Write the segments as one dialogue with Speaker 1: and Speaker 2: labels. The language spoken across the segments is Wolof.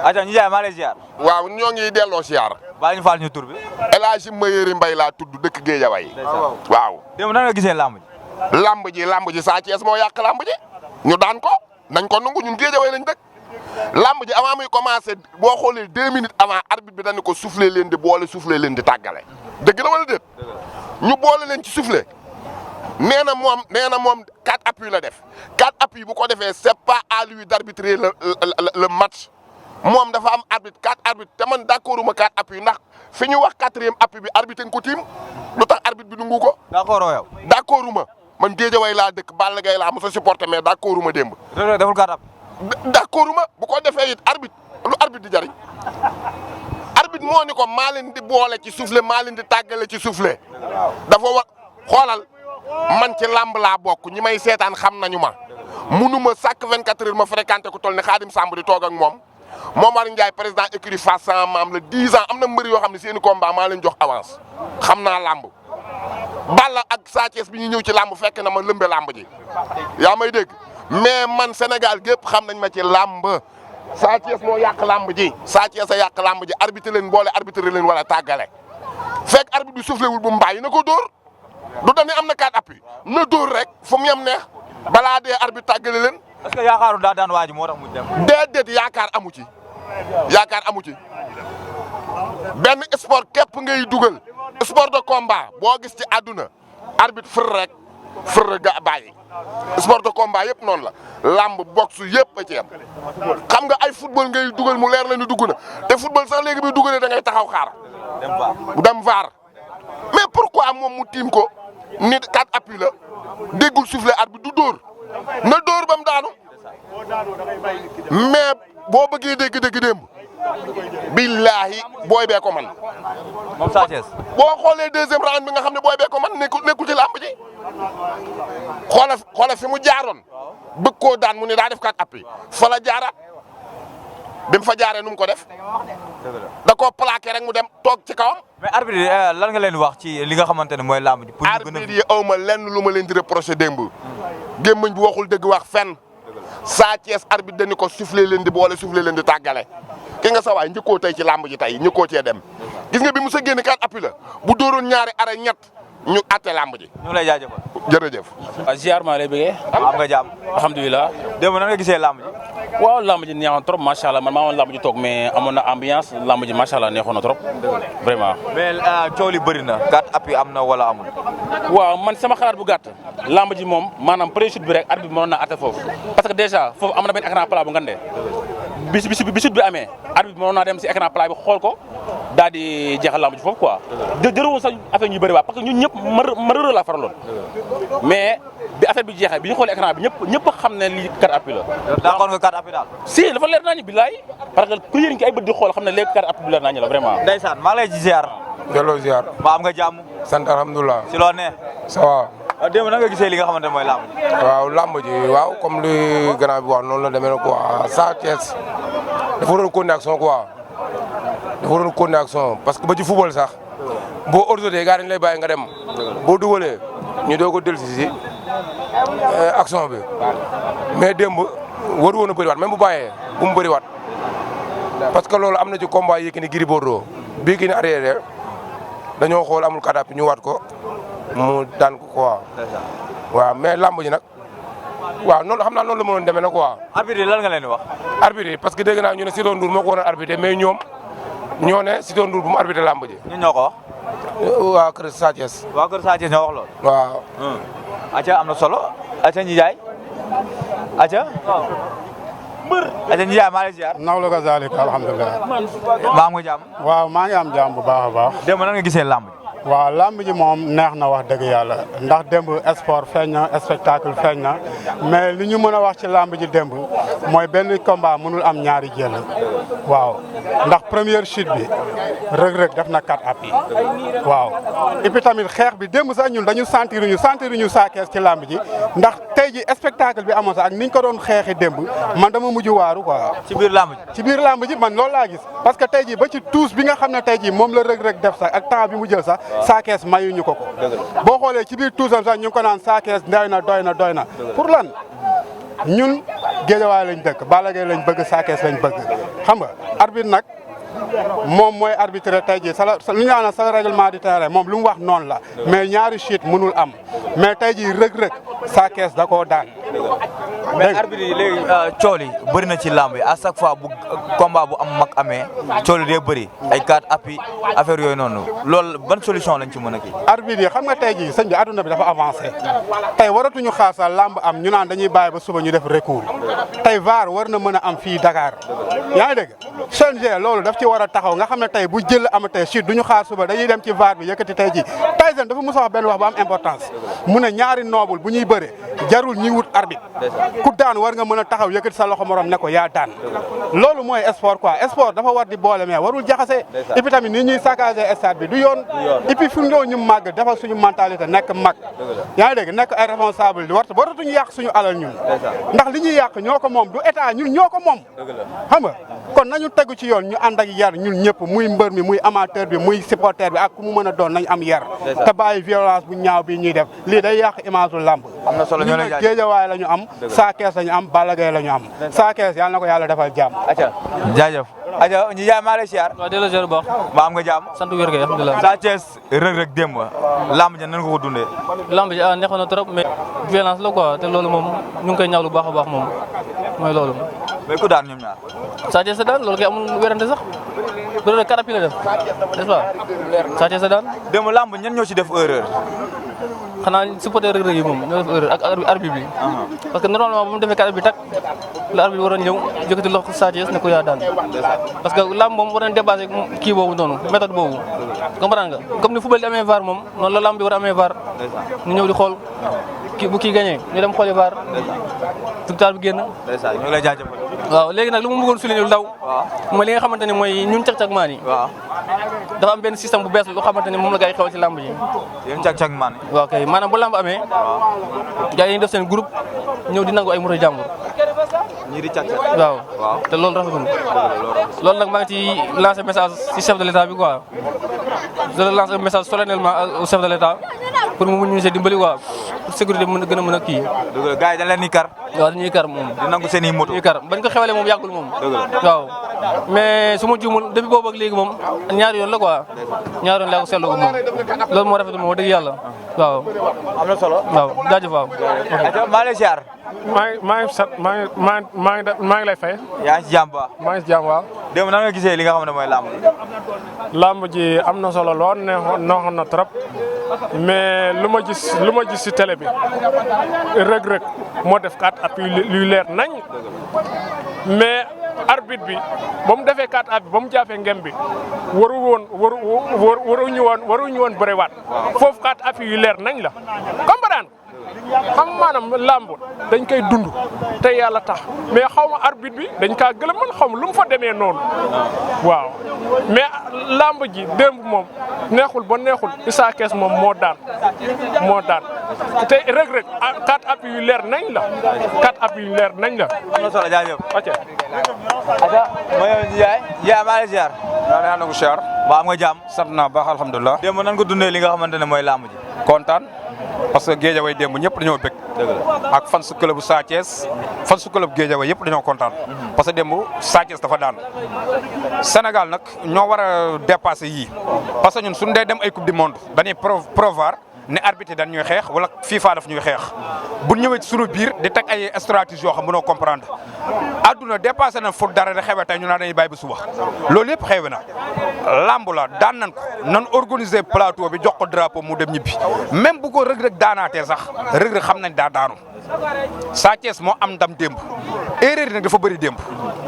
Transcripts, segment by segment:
Speaker 1: aja ñu jaay maa lay ziar.
Speaker 2: waaw ñoo ngi delloo ziar.
Speaker 1: baa ñu faal ñu tur bi.
Speaker 2: El Hadji Mayeri Mbaye laa tudd dëkk Guédiawaye. waaw.
Speaker 1: démb nan nga gisee lamb ji.
Speaker 2: lamb ji Sa Thiès moo yàq lamb ji ñu daan ko nañ ko nangu ñun Guédiawaye lañ dëkk. lamb ji avant muy commencé boo xoolee 2 minutes avant arbitre bi dañu ko soufflé leen di boole soufflé leen di tàggale. dëgg la wala déet. ñu boole leen ci soufflé. nee na moom 4 appuis la def 4 appuis bu ko defee c'est pas à lui d'arbitrer le match. moom dafa am arbitre 4 arbitre te man d'accord uma 4 appui ndax fi ñu wax 4e appui bi arbitre nga ko tiim lu tax arbitre bi dungu ko.
Speaker 1: d'accord yow.
Speaker 2: d'accord uma man Guédiawaye laa dëkk Balla Gaye laa mos a supporter mais d'accord uma démb.
Speaker 1: deful 4 appui.
Speaker 2: d'accord uma bu ko defee it arbitre lu arbitre di jariñ arbitre moo ni ko maa leen di boole ci soufflet maa leen di tàggale ci soufflet dafa war xoolal man ci làmb laa bokk ñi may seetaan xam nañu ma munuma sàkk 24 heures ma fréquenté ko toll ne Khadim Samb di toog ak moom. Momar Ndiaye président écurie Fass sama maam la 10 ans am na mbër yoo xam ne seeni combat maa leen jox avance xam naa làmb Balla ak Sa Thiès bi ñu ñëw ci làmb fekk na ma lëmbe làmb ji yaa may dégg mais man Sénégal gépp xam nañ ma ci làmb Sa Thiès moo yàq làmb ji Sa Thiès a yàq làmb ji arbitre leen boole arbitre leen wala tàggale fekk arbitre bi soufflé wul bu mbaay na ko dóor du dañ ne am na 4 appui na dóor rek fu mu yem neex balaa dee arbitre tàggale leen.
Speaker 1: est-ce que yaakaaru daa daan waa ji moo tax mu dem.
Speaker 2: déedéet yaakaar amu ci benn sport képp ngay dugal sport de combat boo gis ci àdduna arbitre fër ga bàyyi sport de combat yëpp noonu la lamb boxe yëpp a ci yam xam nga ay football ngay dugal mu leer la ni dugg na te football sax léegi bi dugalee da ngay taxaw xaar dem VAR mais pourquoi moom mu tiim ko nit 4 appui la déggul soufflet arbitre du dóor na dóor ba mu daanu mais boo bëggee dégg démb billaahi booy bee ko man
Speaker 1: moom Sa Thiès
Speaker 2: boo xoolee 2e round bi nga xam ne booy bee ko man nekkul ci làmb ji xoola fi mu jaaroon bëgg koo daan mu ne daa def 4 appui fa la jaaraat bi mu fa jaaree nu mu ko def da koo plaqué rek mu dem toog ci kawam.
Speaker 1: mais arbitre lan nga leen wax ci li nga xamante ne mooy làmb ji. pour ñu gën a
Speaker 2: arbitre yi aw ma lenn lu ma leen di reproché démb gémmañ bi waxul dëgg wax fenn Sa Thiès arbitre dañu ko soufflé leen di boole soufflé leen di tàggale ki nga sa waay njëkkoo tey ci làmb ji tey njëkkoo cee dem gis nga bi mu sa génn 4 appui la bu dóoroon ñaari arrêt ñett ñu atte làmb ji.
Speaker 1: ñu ngi lay jaajëfal.
Speaker 2: jërëjëf.
Speaker 3: waaw ziar maa lay bëggee.
Speaker 1: am nga jàmm.
Speaker 3: alhamdulilah.
Speaker 1: démb nan nga gisee làmb ji.
Speaker 3: waaw làmb ji neexoon trop macha allah man maa woon làmb ji toog mais amoon na ambiance làmb ji macha allah neexoon na trop vraiment.
Speaker 1: mais coow li bëri na 4 appui am na wala amul.
Speaker 3: waaw man sama xalaat bu gàtt làmb ji moom maanaam pré-chute bi rek arbitre bi mënoon naa atte foofu parce que déjà foofu am na benn écran plat bu ngandee bi chute bi amee arbitre bi mënoon naa dem si écran plat bi xool ko daal di jeexal làmb ji foofu quoi jërëwoon sax affaire ñu bëri waa parce que ñun ñëpp ma rërë laa faraloon mais bi affaire bi jeexee bi ñu xoolee écran bi ñëpp xam ne lii 4 appui la.
Speaker 1: d'accord nga 4 appui daal.
Speaker 3: si dafa leer naa ñu billaay parce que ku yëriñ ki ay bët di xool xam ne léegi 4 appui bi leer naa ñu la vraiment.
Speaker 1: ndeysaan maa ngi lay ziar.
Speaker 4: delloo ziar.
Speaker 1: ba am nga jàmm.
Speaker 4: sant alhamdulilah.
Speaker 1: si loo ne.
Speaker 4: ça va.
Speaker 1: démb nan nga gisee li nga xamante ne mooy làmb ji.
Speaker 4: waaw làmb ji waaw comme li grand bi wax noonu la demee na quoi Sa Thiès dafa waroon continuer action quoi dafa waroon continuer action parce que ba ci football sax boo ordonné gars dañu lay bàyyi nga dem boo dugalee ñu doog a dellusi si action bi mais démb waru woon a bëriwaat même bu bàyyee bu mu bëriwaat parce que loolu am na ci combat Yékini Gris Bordeaux bii gi ni arrière dañoo xool amul kàddaap ñu waat ko mu daan ko quoi waaw mais lamb ji nag waaw noonu xam naa noonu la mënoon demee nag quoi.
Speaker 1: arbitre yi lan nga leen di wax.
Speaker 4: arbitre yi parce que dégg naa ñu ne Sitor Ndour moo ko waroon arbitré mais ñoom ñoo ne Sitor Ndour bu mu arbitré lamb ji.
Speaker 1: ñun ñoo ko wax.
Speaker 4: waa kër Sa Thiès.
Speaker 1: waa kër Sa Thiès ñoo wax loolu.
Speaker 4: waaw.
Speaker 1: acca am na solo acca Ndiaye acca. mbër. acca Ndiaye maa lay ziar.
Speaker 5: naw la ko zaalika alhamdulilah.
Speaker 1: maa am nga jàmm.
Speaker 5: waaw maa ngi am jàmm bu baax a baax.
Speaker 1: démb nan nga gisee lamb ji.
Speaker 5: waaw lamb ji moom neex na wax dëgg yàlla ndax démb sport feeñ na spectacle feeñ na mais li ñu mën a wax ci lamb ji démb mooy benn combat mënul am ñaari jël waaw ndax première chute bi Reug Reug def na 4 appuis waaw et puis tamit xeex bi démb sax ñun dañu sentiruñu Sa Thiès ci lamb ji ndax tey ji spectacle bi amoon sax ak niñ ko doon xeexi démb man dama mujj waaru quoi.
Speaker 1: ci biir lamb ji.
Speaker 5: ci biir lamb ji man loolu laa gis parce que tey ji ba ci tuus bi nga xam ne tey ji moom la Reug Reug def sax ak temps bi mu jël sax Sa Thiès mayuñu ko boo xoolee ci biir tuusam sax ñu ngi ko naan Sa Thiès doy na pour lan ñun Géejawaay lañ dëkk Balla Gaye lañ bëgg Sa Thiès lañ bëgg xam nga arbitre nag moom mooy arbitre tey jii lu ñu naan sa règlement du terrain moom lu mu wax noonu la mais ñaari chute mënul am mais tey jii Reug Reug Sa Thiès da koo daan.
Speaker 1: mais arbitre yi léegi cool yi bëri na ci lamb yi à chaque fois bu combat bu am mag amee cool yi day bëri ay 4 appuis affaire yooyu noonu loolu ban solution lañ ci mën a kii.
Speaker 5: arbitre yi xam nga tey jii sëñ bi adduna bi dafa avancé tey waratuñu xaar sax lamb am ñu naan dañuy bàyyi ba suba ñu def recours tey VAR war na mën a am fii Dakar yaa ngi dégg CNG loolu daf ci war a taxaw nga xam ne tey bu jël amatee chute duñu xaar suba dañuy dem ci VAR bi yëkkati tey jii Tyson dafa mos a wax benn wax bu am importance mu ne ñaari noobul bu ñuy bëre jarul ñuy wut arbitre ku daan war nga mën a taxaw yëkkati sa loxo morom ne ko yaa daan loolu mooy sport quoi sport dafa war di boole mais warul jaxase et puis tamit nii ñuy saccagé stade bi du yoon et puis fu ñu màgg defal suñu mentalité nekk mag yaa ngi dégg nekk ay responsable di waratuñu yàq suñu alal ñun ndax li ñuy yàq ñoo ko moom du état ñun ñoo ko moom xam nga kon nañu tegu ci yoon ñu ànd ak yar ñun ñëpp muy mbër mi muy amateur bi muy supporter bi ak ku mu mën a doon nañ am yar te bàyyi violence bu ñaaw bi ñuy def lii day yàq image u làmb
Speaker 1: am na solo ñoo lay jaajëf
Speaker 5: Géejawaay la ñu am Sa Thiès la ñu am Balla Gaye la ñu am Sa Thiès yàlla na ko yàlla defal jàmm
Speaker 1: aca jaajëf aja ñu jaay maa lay siyaar
Speaker 6: waaw delloo ziar bu baax
Speaker 1: ba am nga jàmm
Speaker 6: sant wér kay alhamdulilah
Speaker 1: Sa Thiès Reug Reug démb lamb ja nan nga ko dundee
Speaker 6: lamb ji neexoon na trop mais violence la quoi te loolu moom ñu ngi koy ñaaw lu baax a baax moom mooy loolu
Speaker 1: mais ku daan ñoom ñaar
Speaker 6: Sa Thiès sa daan loolu kay amul werante sax Reug Reug karapi la def n'est-ce pas Sa Thiès sa daan
Speaker 1: démb lamb ñan ñoo ci def erreur
Speaker 6: xanaa supporter Reug Reug yi moom ñoo def erreur ak arbitre bi parce que normalement bu mu defee karapi tak la arbitre waroon ñëw jëkkati loxo Sa Thiès ne ko yaa daan parce que lamb moom war nañ dépassé kii boobu noonu méthode boobu comprendre nga comme ni football di amee VAR moom noonu la lamb bi war a amee VAR ñu ñëw di xool kii bu kii gagné ñu dem xooli VAR résultat bi génn
Speaker 1: ñu ngi lay jaajëfal
Speaker 6: waaw léegi nag lu mu bëggoon souligner lu ndaw mooy li nga xamante ne mooy ñun cag-cag maan yi dafa am benn système bu bees lu xamante ne moom la gars yi xewal ci lamb ji
Speaker 1: yéen cag-cag maan
Speaker 6: waaw kay maanaam bu lamb amee gars yi def seen groupe ñëw di nangu ay moto jàmbur
Speaker 1: ñii di cag-cag
Speaker 6: waaw te loolu rafetul loolu nag maa ngi ci lancer message ci chef de l'état bi quoi je lance un message solennellement au chef de l'état pour mu mun ñu see dimbali quoi pour sécurité bi mën a gën a mën a kii
Speaker 1: dëgg la gars yi dañ leen di kar
Speaker 6: waaw dañuy kar moom
Speaker 1: di nangu seen i moto
Speaker 6: dañuy kar bañ ko xewalee moom yàggul moom
Speaker 1: dëgg la
Speaker 6: waaw mais su ma juumul depuis boobu ak léegi moom ñaari yoon la quoi ñaari yoon laa ko seetlu ko moom loolu moo rafetul moom wax dëgg yàlla waaw
Speaker 1: am na solo
Speaker 6: waaw jaajëf waaw
Speaker 1: aca maa lay siyaar
Speaker 7: maa ngi sant maa ngi lay fay.
Speaker 1: yaa ngi ci jàmm ba
Speaker 7: maa ngi ci jàmm waaw.
Speaker 1: démb nan nga gisee li nga xam ne mooy làmb
Speaker 7: làmb ji am na solo lool neexoon na trop mais lu ma gis si télé bi Reug Reug moo def 4 appuis luy leer nañ mais arbitre bi ba mu defee 4 appuis ba mu jàppee ngem bi waruñu woon bëriwaat foofu 4 appuis yu leer nañ la comprendre xam maanaam làmb dañ koy dund te yàlla tax mais xaw ma arbitre bi dañ kaa gëlëmal xaw ma lu mu fa demee noonu waaw mais làmb ji démb moom neexul ba neexul Sa Thiès moom moo daan te Reug Reug 4 appuis yu leer nañ la 4 appuis yu leer nañ la.
Speaker 1: am na solo jaajëf.
Speaker 7: ok.
Speaker 1: ata ma yow Ndiaye maa ngi lay ziar.
Speaker 8: waaw nee naa ko ziar.
Speaker 1: ba am nga jàmm.
Speaker 8: sant naa baax alhamdulilah.
Speaker 1: démb nan ko dundee li nga xamante ne mooy làmb ji.
Speaker 8: kontaan parce que Guédiawaye démb ñëpp dañoo bëgg.
Speaker 1: dëgg la
Speaker 8: ak fan su club bu Sa Thiès fan su club Guédiawaye yëpp dañoo kontaan. parce que démb Sa Thiès dafa daan. Sénégal nag ñoo war a dépasser yii parce que ñun suñu dee dem ay coupe du monde dañuy prévoir ne arbitre dañ ñuy xeex wala FIFA daf ñuy xeex bu ñëwee ci suñu biir di teg ay stratégie yoo xam mënoo comprendre adduna dépassé na fu dara da xewe tey ñu naan dañuy bàyyi ba suba loolu yëpp xewe na lamb la daan nañ ko nan organiser plateau bi jox ko drapeau mu dem ñibbi même bu ko Reug Reug daanaatee sax Reug Reug xam nañ daa daanu Sa Thiès moo am ndam démb erreur yi nag dafa bëri démb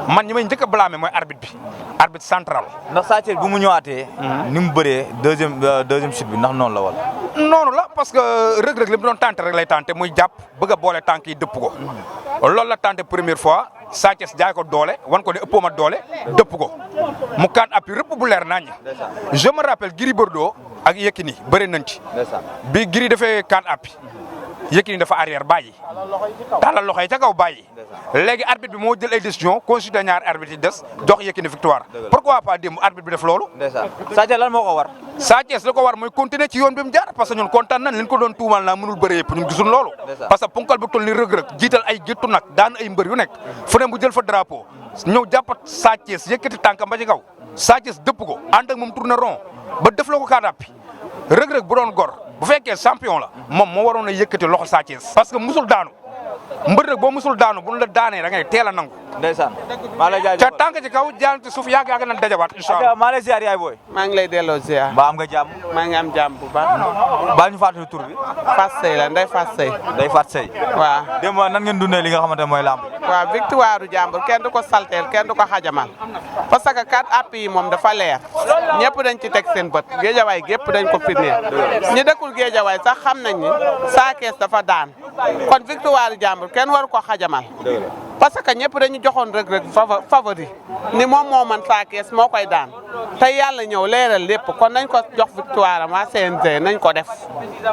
Speaker 8: man ñi may njëkk a blâmer mooy arbitre bi arbitre central.
Speaker 1: ndax Sa Thiès bu mu ñëwaatee. ni mu bëree deuxième chute bi ndax noonu la wala.
Speaker 8: noonu la parce que Reug Reug li mu doon tenté rek lay tenté muy jàpp bëgg a boole tànk yi dëpp ko loolu la tenté première fois Sa Thiès jaay ko doole wan ko ne ëppoo ma doole dëpp ko mu kaan appui rëpp bu leer naññ. je me rappelle Gris Bordeaux ak Yékini bëri nañ ci. bi Gris dafay kaan appui Yékini dafa arrière bàyyi tàllal loxo yi ca kaw bàyyi léegi arbitre bi moo jël ay décision consulté ñaari arbitre yi des jox Yékini victoire pourquoi pas démb arbitre bi def loolu.
Speaker 1: Sa Thiès lan moo ko war.
Speaker 8: Sa Thiès la ko war mooy continuer ci yoon bi mu jaar parce que ñun kontaan nañ li ñu ko doon tuumal naa mënul bëre yëpp ñun gisul loolu. parce que punkal bu toll ni Reug Reug jiital ay géttu nag daan ay mbër yu nekk fu ne mu jël fa drapeau ñëw jàppat Sa Thiès yëkkati tànkam ba ci kaw Sa Thiès dëpp ko ànd ak moom tourné rond ba def la ko kaadaap bi Reug Reug bu doon gor bu fekkee champion la moom moo waroon a yëkkati loxo Sa Thiès parce que musul daanu mbër nag boo musul daanu bu ñu la daanee da ngay teel a nangu.
Speaker 1: ndeysaan maa lay jaajëfal
Speaker 8: ca tànk ci kaw jaan ci suuf yàgg nañ dajawaat incha allah.
Speaker 1: maa lay ziar yaay booy.
Speaker 9: maa ngi lay delloo ziar.
Speaker 1: mbaa am nga jàmm.
Speaker 9: maa ngi am jàmm bu baax.
Speaker 1: baal ñu fàttali tur bi.
Speaker 9: Fass Seye la Ndeye Fass Seye.
Speaker 1: Ndeye Fass Seye.
Speaker 9: waaw.
Speaker 1: démb nan ngeen dundee li nga xamante ne mooy lamb.
Speaker 9: waaw victoire jàmbur kenn du ko salteel kenn du ko xajamal parce que kat appui yi moom dafa leer ñëpp dañ ci teg seen bët géejawaay gépp dañ ko firndeel ñi dëkkul géejawaay sax xam nañ ni Sa Thiès dafa daan kon victoire jàmbur kenn waru ko xajamal parce que ñëpp dañu joxoon Reug Reug favori ni moom moo man Sa Thiès moo koy daan tey yàlla ñëw leeral lépp kon nañ ko jox victoire am waa CNG nañ ko def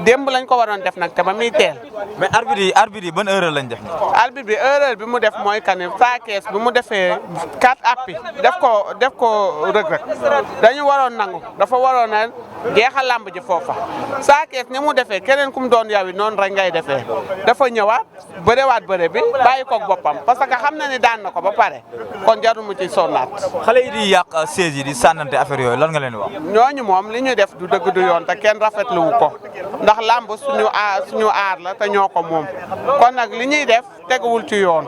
Speaker 9: démb lañ ko waroon def nag te ba muy teel.
Speaker 1: mais arbitre yi ban erreur lañ def.
Speaker 9: arbitre bi erreur bi mu def mooy que ne Sa Thiès bi mu defee 4 appuis def ko Reug Reug dañu waroon nangu dafa waroon a jeexal lamb ji foofa Sa Thiès ni mu defee keneen ku mu doon yow it noonu rek ngay defee dafa ñëwaat bërewaat bëre bi bàyyi koog boppam parce que xam na ni daan na ko ba pare kon jarul mu ci sonnaat.
Speaker 1: xale yi di yàq siège yi di sànnante affaire yooyu lan nga leen di wax.
Speaker 9: ñooñu moom li ñu def du dëgg du yoon te kenn rafetlu wu ko ndax lamb suñu aar la te ñoo ko moom kon nag li ñuy def teguwul ci yoon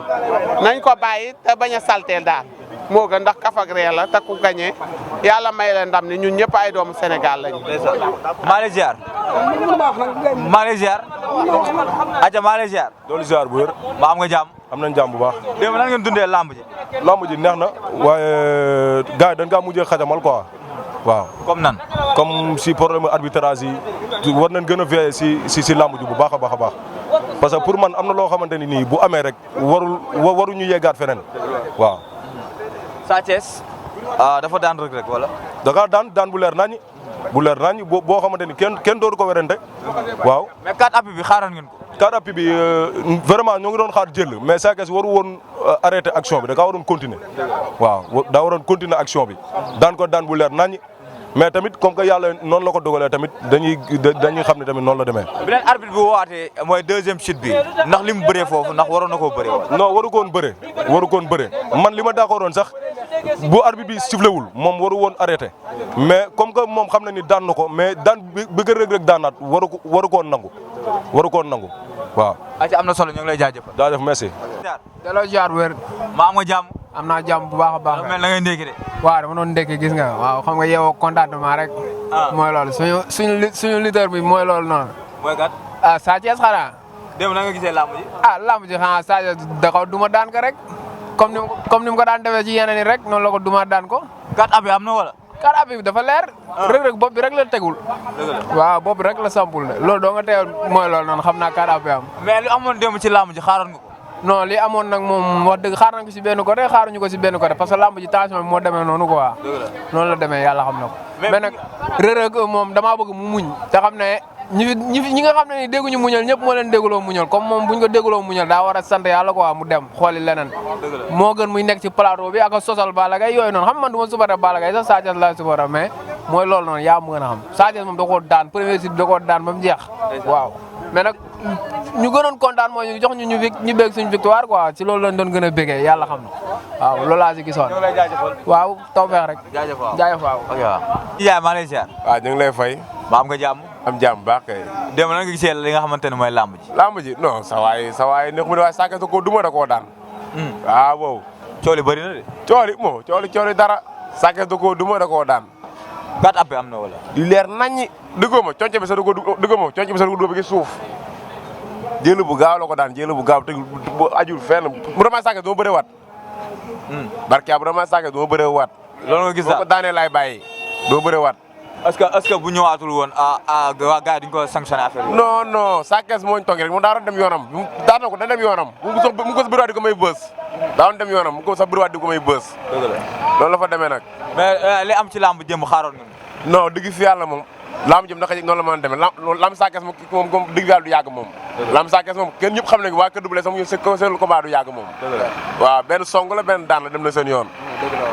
Speaker 9: nañ ko bàyyi te bañ a salteel daal moo gën ndax kaf ak ree la te ku gañee yàlla may leen ndam ni ñun ñëpp ay doomu Sénégal lañu.
Speaker 1: maa lay ziar. maa lay ziar. aja maa lay ziar.
Speaker 10: doolu ziar bu wér.
Speaker 1: ba am nga jàmm.
Speaker 10: am nañ jàmm bu baax.
Speaker 1: démb nan ngeen dundee lamb ji.
Speaker 10: lamb ji neex na waaye gars yi dañ kaa mujjee xajamal quoi waaw.
Speaker 1: comme nan.
Speaker 10: comme si problème arbitrage yi war nañ gën a veiller si lamb ji bu baax a baax a baax parce que pour man am na loo xamante ni nii bu amee rek waruñu yeggaat feneen waaw.
Speaker 1: Sa Thiès dafa daan Reug Reug wala.
Speaker 10: da ngaa daan bu leer nañu boo xamante ni kenn dootu ko werante waaw.
Speaker 1: mais 4 appuis bi xaaral ngeen ko.
Speaker 10: 4 appuis bi vraiment ñoo ngi doon xaar jël mais Sa Thiès waru woon arrêté action bi da kaa waroon continuer waaw daa waroon continuer action bi daan ko daan bu leer nañu mais tamit comme que yàlla noonu la ko dogalee tamit dañuy xam ne tamit noonu la demee.
Speaker 1: beneen arbitre bu woowaatee mooy deuxième chute bi ndax li mu bëree foofu ndax waroon na koo bëree woon.
Speaker 10: non waru koon bëree man li ma d'accordoon sax bu arbitre bi sifflé wul moom waru woon arrêté mais comme que moom xam na ni daan na ko mais daan bi ko Reug Reug daanaat waru koon nangu waaw.
Speaker 1: ayca am na solo ñu ngi lay jaajëfal.
Speaker 10: jaajëf merci.
Speaker 11: delloo ziar wér.
Speaker 1: maa am nga jàmm.
Speaker 11: am naa jàmm bu baax a baax.
Speaker 1: mel na ngay ndékki de.
Speaker 11: waaw dama doon ndékki gis nga waaw xam nga yeewoo contentement rek. mooy loolu suñu leader bi mooy loolu noonu.
Speaker 1: mooy kat.
Speaker 11: Sa Thiès xanaa.
Speaker 1: démb na nga gisee lamb ji.
Speaker 11: lamb ji xanaa Sa Thiès da ko duma daan ko rek comme ni mu ko daan defee ci yeneen yi rek noonu la ko duma daan ko.
Speaker 1: 4 appuis am na wala.
Speaker 11: 4 appuis bi dafa leer. Reug Reug bopp bi rek la tegul. waaw bopp bi rek la sampul ne loolu doo nga teewul mooy loolu noonu xam naa 4 appuis am.
Speaker 1: mais li amoon démb ci lamb ji xaaroon nga ko.
Speaker 11: non li amoon nag moom wax dëgg xaar nañ ko si benn côté xaaruñu ko si benn côté parce que lamb ji tension bi moo demee noonu quoi. noonu la demee yàlla xam na ko. mais nag Reug Reug moom damaa bëgg mu muñ te xam ne ñi nga xam ne ni dégguñu muñal ñëpp moo leen dégguloo muñal comme moom buñ ko dégguloo muñal daa war a sant yàlla quoi mu dem xooli leneen. moo gën muy nekk ci plateau bi ak sosal Balla Gaye yooyu noonu xam man du ma supporter Balla Gaye sax Sa Thiès laa supporter mais mooy loolu noonu yaa mu gën a xam Sa Thiès moom da koo daan premier site da koo daan ba mu jeex waaw mais nag ñu gënoon kontaan mooy ñu jox ñu bég suñu victoire quoi ci loolu lañ doon gën a bégee yàlla xam na waaw loolu laa si gisoon. waaw tawfeex rek. jaajëf waaw.
Speaker 1: ok waaw. Ndiaye maa lay ziar.
Speaker 4: waaw ñu ngi lay fay.
Speaker 1: ba am nga jàmm.
Speaker 4: am jàmm bu baax kay.
Speaker 1: démb na nga gisee li nga xamante ne mooy lamb ji.
Speaker 4: lamb ji non sa waay neex mu ne waaye Sa Thiès da koo duma da koo daan. waaw wow.
Speaker 1: cooli bëri na de.
Speaker 4: cooli dara. Sa Thiès da koo duma da koo daan.
Speaker 1: 4 appuis am na wala.
Speaker 4: di leer naññi. dëggoo ma conc bi sa dugg ba ci suuf.
Speaker 2: jël bu gaaw la ko daan jël bu gaaw te bu ajul fenn bu dama sàkke doo bëree waat. barke bu dama sàkke doo bëree waat.
Speaker 1: loolu nga gis daal
Speaker 2: boo ko daanee laay bàyyi doo bëree waat.
Speaker 1: est-ce que bu ñëwaatul woon waa gars yi duñ ko sanctionné affaire yi.
Speaker 2: non non sàkkees moo ñu toog rek mu daara dem yoonam daan na ko da dem yoonam mu ko sa bëriwaat di ko may bës daan dem yoonam mu ko sa bëriwaat di ko may bës.
Speaker 1: dëgg la
Speaker 2: loolu la fa demee nag.
Speaker 1: mais li am ci làmb jëm xaaroon nga.
Speaker 2: non dëgg fi yàlla moom lamb jëm naka noonu la mën a demee lam sàkkees moom dëgg fi yàlla du yàgg moom. lam sàkkees moom kenn ñëpp xam nañ waa Kër Double sax mu seen combat du yàgg moom. waaw benn song la benn daan la dem na seen yoon.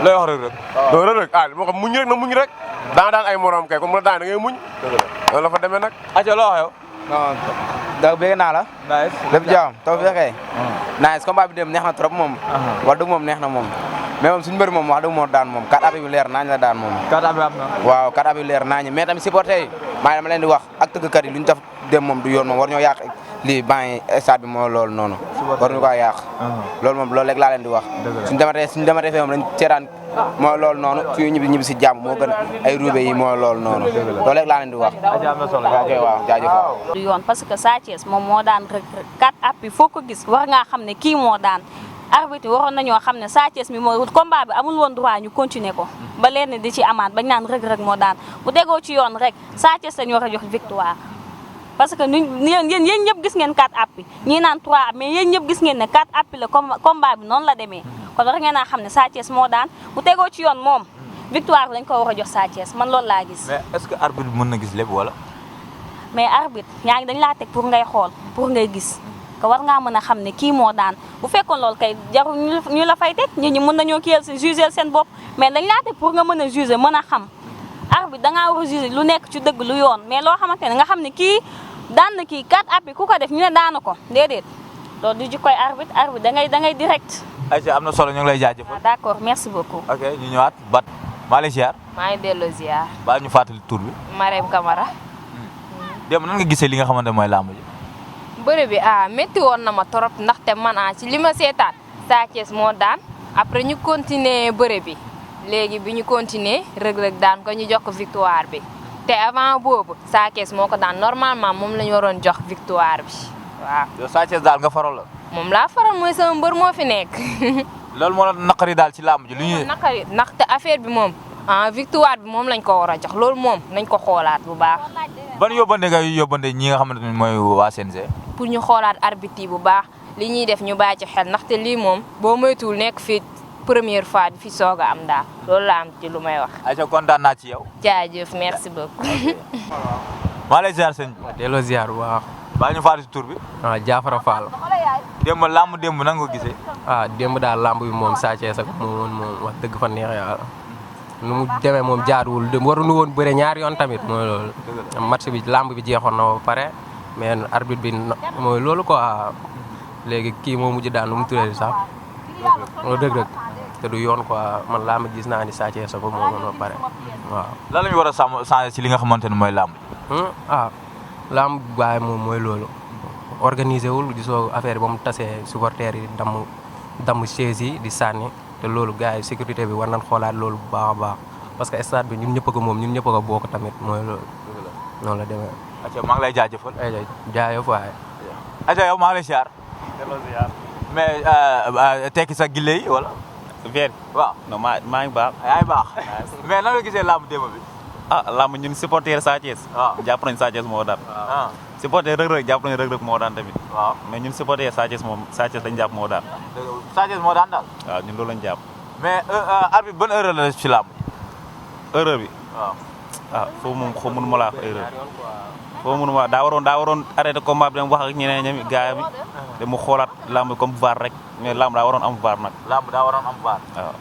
Speaker 1: lay wax rek.
Speaker 2: non rek moo xam muñ rek na muñ rek daan ay morom kay comme mu la daan da ngay muñ. loolu la fa demee nag.
Speaker 1: aca loo xew.
Speaker 12: non da bëgg naa la.
Speaker 1: nice
Speaker 12: lépp jaam taw fekkee. nice combat bi dem neex na trop moom. wax dëgg moom neex na moom. mais moom suñu mbër moom wax dëgg moo daan moom 4 appuis yu leer naañ la daan moom.
Speaker 1: 4 appuis am na.
Speaker 12: waaw 4 appuis yu leer naañ mais tamit supporter yi maa dama leen di wax ak tëggkat yi lu ñu def dem moom du yoon moom war ñoo yàq lii bàyyi stade bi moo loolu noonu. war ñu ko yàq. loolu moom loolu rek laa leen di wax. suñu dematee fee moom dañ seetaan moo loolu noonu fii ñibbi si jàmm moo gën ay ruube yi moo loolu noonu loolu rek laa leen di wax. waaw jaajëf
Speaker 13: du yoon parce que Sa Thiès moom moo daan Reug Reug 4 appuis foo ko gis war ngaa xam ne kii moo daan arbitre waroon nañoo xam ne Sa Thiès mi moo combat bi amul woon droit ñu continuer ko ba leen di ci amaat bañ naan Reug Reug moo daan bu tegoo ci yoon rek Sa Thiès lañu war a jox victoire parce que yéen ñëpp gis ngeen 4 appuis ñii naan 3 mais yéen ñëpp gis ngeen ne 4 appuis la combat bi noonu la demee kon war ngeen a xam ne Sa Thiès moo daan bu tegoo ci yoon moom victoire lañ ko war a jox Sa Thiès man loolu laa gis.
Speaker 1: mais est-ce que arbitre bi mën na gis lépp wala.
Speaker 13: mais arbitre yaa ngi dañ laa teg pour ngay xool pour ngay gis que war ngaa mën a xam ne kii moo daan bu fekkoon loolu kay jarul ñu la fay teg nit ñi mën nañoo kiyal si juger seen bopp mais dañ laa teg pour nga mën a juger mën a xam arbitre dangaa war a juger lu nekk ci dëgg lu yoon mais loo xamante ne nga xam ne kii daan na kii 4 appuis ku ko def ñu ne daanu ko déedéet loolu du jikkoy arbitre da ngay direct.
Speaker 1: ayca am na solo ñu ngi lay jaajëfal.
Speaker 13: d'accord merci beaucoup.
Speaker 1: ok ñu ñëwaat Bat maa lay ziar.
Speaker 14: maa ngi delloo ziar.
Speaker 1: baal ñu fàttali tur bi.
Speaker 14: Marème Camara.
Speaker 1: dem nan nga gisee li nga xamante mooy làmb ji.
Speaker 14: bëre bi métti woon na ma trop ndaxte man ci li ma seetaan Sa Thiès moo daan après ñu continuer bëre bi léegi bi ñu continuer Reug Reug daan ko ñu jox ko victoire bi te avant boobu Sa Thiès moo ko daan normalement moom la ñu waroon jox victoire bi waaw.
Speaker 1: yow Sa Thiès daal nga faral la.
Speaker 14: moom laa faral mooy sama mbër moo fi nekk.
Speaker 1: loolu moo la naqari daal ci làmb ji lu ñuy.
Speaker 14: naqari ndaxte affaire bi moom victoire bi moom lañ ko war a jox loolu moom nañ ko xoolaat bu baax.
Speaker 1: ban yóbbante nga yóbbante ñi nga xamante ne mooy waa CNG.
Speaker 14: pour ñu xoolaat arbitre yi bu baax li ñuy def ñu bàyyi ci xel ndaxte lii moom boo moytuwul nekk fii première fois di fi soog a am daal loolu laa am ci lu may wax.
Speaker 1: ayca kontaan naa ci yow.
Speaker 14: jaajëf merci beaucoup.
Speaker 1: maa lay ziar sëñ bi.
Speaker 15: delloo ziar bu baax.
Speaker 1: baa ñu faati tur bi.
Speaker 15: Jaafara Fall.
Speaker 1: démb làmb démb nan nga ko gisee.
Speaker 15: démb daal làmb bi moom Sa Thiès ak moom wax dëgg fa neex yàlla nu mu demee moom jaaduwul waruñu woon bëre ñaari yoon tamit mooy loolu. match bi làmb bi jeexoon na ba pare mais arbitre bi mooy loolu quoi léegi kii moo mujj daan nu mu tuddee sax moo dëgg rek te du yoon quoi man làmb gis naa ni Sa Thiès ko moom ba pare waaw.
Speaker 1: lan la ñu war a changer ci li nga xamante ne mooy làmb.
Speaker 15: làmb baay moom mooy loolu organisé wul gisoo affaire bi ba mu tasee supporters yi damm chaise yi di sànni te loolu gars yi sécurité bi war nañ xoolaat loolu bu baax a baax parce que stade bi ñun ñëpp a ko moom ñun ñëpp a ko bokk tamit mooy loolu noonu la demee.
Speaker 1: acca maa ngi lay jaajëfal.
Speaker 15: jaajëf waaye.
Speaker 1: acca yow maa ngi lay ziar. mais tekki sa gille yi wala.
Speaker 16: Vienne.
Speaker 1: waaw
Speaker 16: non maa ngi baax.
Speaker 1: yaa ngi baax. mais nan nga gisee làmb démb bi.
Speaker 16: làmb ñun supporter Sa Thiès.
Speaker 1: waaw
Speaker 16: jàpp nañu Sa Thiès moo daan. supporter Reug Reug jàpp nañu Reug Reug moo daan tamit.
Speaker 1: waaw
Speaker 16: mais ñun supporter Sa Thiès moom Sa Thiès dañu jàpp moo daan.
Speaker 1: Sa Thiès moo daan daal.
Speaker 16: waaw ñun loolu lañu jàpp.
Speaker 1: mais arbitre ban erreur la def ci làmb.
Speaker 16: erreur bi.
Speaker 1: waaw
Speaker 16: foofu moom xaw mënu ma la wax erreur. foofu mënu ma daa waroon arrêté combat bi dem wax ak ñeneen ñi gaay mi de mu xoolaat làmb comme VAR rek mais làmb daa waroon am VAR nag.
Speaker 1: làmb daa waroon am VAR.
Speaker 16: waaw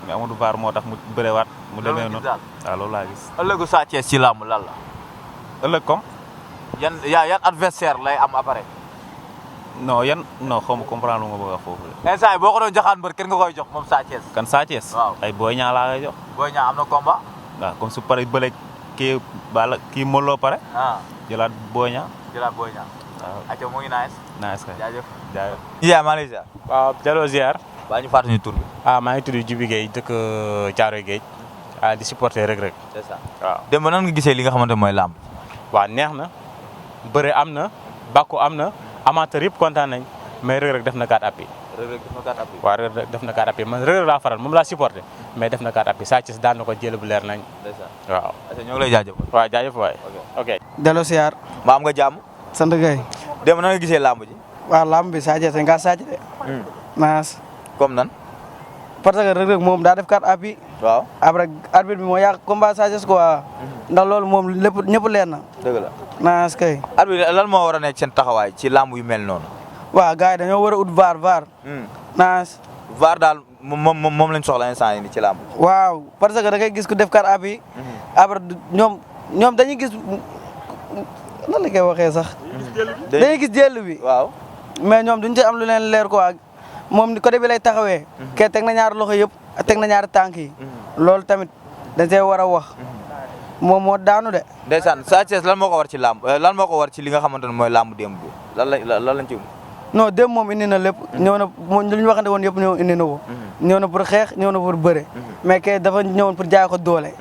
Speaker 16: mais amul VAR moo tax mu bërewaat. mu demee noonu waaw loolu laa gis.
Speaker 1: ëllëgu Sa Thiès ci làmb lan la.
Speaker 16: ëllëg comme.
Speaker 1: yan adversaire lay am après.
Speaker 16: non xaw ma comprendre lu nga bëgg a wax foofu la.
Speaker 1: instant yii boo ko doon joxaan mbër kenn nga koy jox moom Sa Thiès.
Speaker 16: kan Sa Thiès.
Speaker 1: waaw
Speaker 16: ay Boy Niang laa koy jox.
Speaker 1: Boy Niang am na combat.
Speaker 16: waaw comme su paree bële kii Modou Lo pare. jëlaat Boy Niang.
Speaker 1: waaw acca mu ngi nice
Speaker 16: kay
Speaker 1: jaajëf.
Speaker 17: Iya
Speaker 1: maa lay ziar.
Speaker 17: waaw delloo ziar.
Speaker 1: baa ñu fàttali ñu tur bi.
Speaker 17: maa ngi tudd Djibi Gueye dëkk Thiaroye Géej. di supporter Reug Reug.
Speaker 1: c'est ça
Speaker 17: waaw.
Speaker 1: démb nan nga gisee li nga xamante mooy làmb.
Speaker 17: waaw neex na bëre am na bakku am na amateur yëpp kontaan nañ mais Reug Reug def na 4 appuis.
Speaker 1: Reug Reug def na 4 appuis.
Speaker 17: waaw Reug Reug def na 4 appuis man Reug Reug laa faral moom laa supporté mais def na 4 appuis Sa Thiès daan na ko jël bu leer nañ. waaw.
Speaker 1: ñoo ngi lay jaajëfal.
Speaker 17: waaw jaajëf waay. ok.
Speaker 18: Delloo siyaar.
Speaker 1: maa am nga jàmm.
Speaker 18: sant kay.
Speaker 1: dem na nga gisee làmb ji.
Speaker 18: waaw làmb bi Sa Thiès dañ kaa sàcc de. naas.
Speaker 1: comme nan.
Speaker 18: parce que Reug Reug moom daa def 4 appuis.
Speaker 1: waaw
Speaker 18: après arbitre bi moo yàq combat Sa Thiès quoi. ndax loolu moom lépp ñëpp leen na.
Speaker 1: dëgg la.
Speaker 18: naas kay.
Speaker 1: arbitre lan moo war a nekk seen taxawaay ci làmb yu mel noonu.
Speaker 18: waaw gars yi dañoo war a ut VAR. naas.
Speaker 1: VAR daal moom lañ soxla instant yi nii ci làmb.
Speaker 18: waaw parce que da ngay gis ku def 4 appuis. après ñoom dañuy gis nan la koy waxee sax. dañuy gis jël bi.
Speaker 1: waaw.
Speaker 18: mais ñoom duñ ci am lu leen leer quoi moom ni côté bi lay taxawee. kee teg na ñaari loxo yëpp teg na ñaari tànk yi. loolu tamit dañ see war a wax. moom moo daanu de.
Speaker 1: ndeysaan Sa Thiès lan moo ko war ci làmb lan moo ko war ci li nga xamante ne mooy làmb démb bi lan lañ ci.
Speaker 18: non démb moom indi na lépp. ñëw na li ñu waxante woon yëpp ñëw indi na ko. ñëw na pour xeex ñëw na pour bëre. mais kay dafa ñëwoon pour jaay ko doole.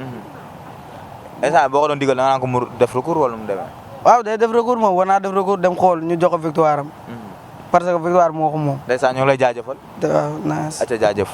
Speaker 1: instant boo ko doon digal da nga naan ko mu def recours wala mu demee.
Speaker 18: waaw day def recours moom war naa def recours dem xool ñu jox ko victoire am. parce que victoire moo ko moom.
Speaker 1: ndeysaan ñoo ngi lay jaajëfal.
Speaker 18: waaw naas.
Speaker 1: acca jaajëf.